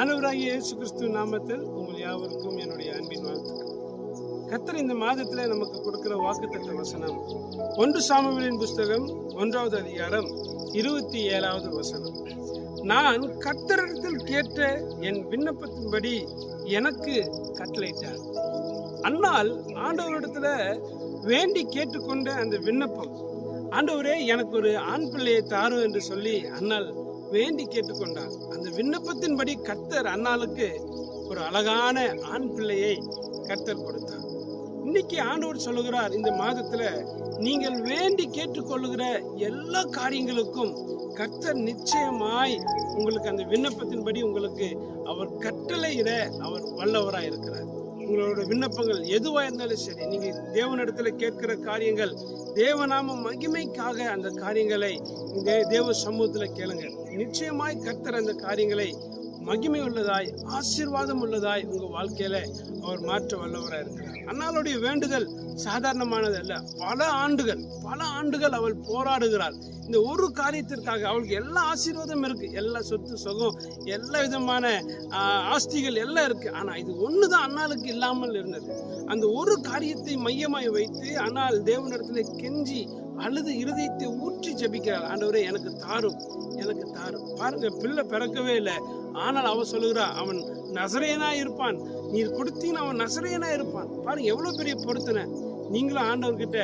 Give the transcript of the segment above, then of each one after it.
ஆண்டவராகிய இயேசு கிறிஸ்து நாமத்தில் உங்கள் யாவருக்கும் என்னுடைய அன்பின் வாழ்த்துக்கள். கர்த்தர் இந்த மாதத்துல நமக்கு கொடுக்கிற வாக்குத்தத்த வசனம் 1 சாமுவேலின் புஸ்தகம் 1வது அதிகாரம் 27வது வசனம். நான் கர்த்தரிடத்தில் கேட்ட என் விண்ணப்பத்தின்படி எனக்கு கட்டளையிட்டார். அன்னால் ஆண்டவரிடத்துல வேண்டி கேட்டுக்கொண்ட அந்த விண்ணப்பம், ஆண்டவரே எனக்கு ஒரு ஆண் பிள்ளையை தாரும் என்று சொல்லி அன்னால் வேண்டி கேட்டுக்கொண்டார். அந்த விண்ணப்பத்தின்படி கர்த்தர் அன்னாளுக்கு ஒரு அழகான ஆண் பிள்ளையை கர்த்தர் கொடுத்தார். இன்னைக்கு ஆண்டவர் சொல்லுகிறார், இந்த மாதத்துல நீங்கள் வேண்டி கேட்டுக்கொள்ளுகிற எல்லா காரியங்களுக்கும் கர்த்தர் நிச்சயமாய் உங்களுக்கு அந்த விண்ணப்பத்தின்படி உங்களுக்கு அவர் கட்டளையிட அவர் வல்லவராய் இருக்கிறார். உங்களோட விண்ணப்பங்கள் எதுவா இருந்தாலும் சரி, நீங்க தேவனிடத்துல கேட்கிற காரியங்கள் தேவநாம மகிமைக்காக அந்த காரியங்களை தேவ சமூகத்துல கேளுங்க. நிச்சயமாய் கர்த்தர் அந்த காரியங்களை மகிமை உள்ளதாய் ஆசீர்வாதம் உள்ளதாய் உங்க வாழ்க்கையில அவர் மாற்ற வல்லவராய் இருக்கிறார். அன்னாளுடைய வேண்டுதல் சாதாரணமானது அல்ல. பல ஆண்டுகள் அவள் போராடுகிறாள். இந்த ஒரு காரியத்திற்காக அவளுக்கு எல்லா ஆசீர்வாதம் இருக்கு, எல்லா சொத்து சுகம், எல்லா விதமான ஆஸ்திகள் எல்லாம் இருக்கு. ஆனா இது ஒண்ணுதான் அன்னாளுக்கு இல்லாமல் இருந்தது. அந்த ஒரு காரியத்தை மையமாய் வைத்து அன்னால் தேவனிடத்துல கெஞ்சி அழுது இருதயத்தை ஊற்றி ஜெபிக்கிறாள். ஆண்டவரே எனக்கு தாரும், எனக்கு தாரும். பாருங்க, பிள்ளை பிறக்கவே இல்லை, ஆனால் அவன் சொல்லுகிறா அவன் நசரேயனா இருப்பான், நீர் கொடுத்தீங்கன்னா அவன் நசரேயனா இருப்பான். பாருங்க எவ்வளவு பெரிய பொருத்தனை. நீங்களும் ஆண்டவர்கிட்ட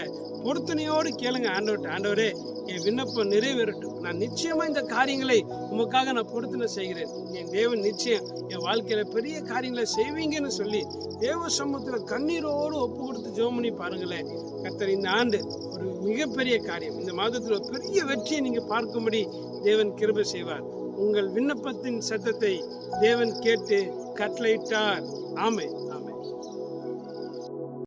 பொருத்தனையோடு கேளுங்க, ஆண்டவரே என் விண்ணப்பம் நிறைவேறட்டும், நான் நிச்சயமா இந்த காரியங்களை உமக்காக நான் பொருத்தனை செய்கிறேன், என் தேவன் நிச்சயம் என் வாழ்க்கையில பெரிய காரியங்களை செய்வீங்கன்னு சொல்லி தேவ சமூகத்துல கண்ணீரோடு ஒப்பு கொடுத்து ஜெபம் பண்ணி பாருங்களேன். கர்த்தர் இந்த ஆண்டு ஒரு மிகப்பெரிய காரியம், இந்த மாதத்துல ஒரு பெரிய வெற்றியை நீங்க பார்க்கும்படி தேவன் கிருபை செய்வார். உங்கள் விண்ணப்பத்தின் சத்தத்தை தேவன் கேட்டு கட்டளையிட்டார். ஆமென்.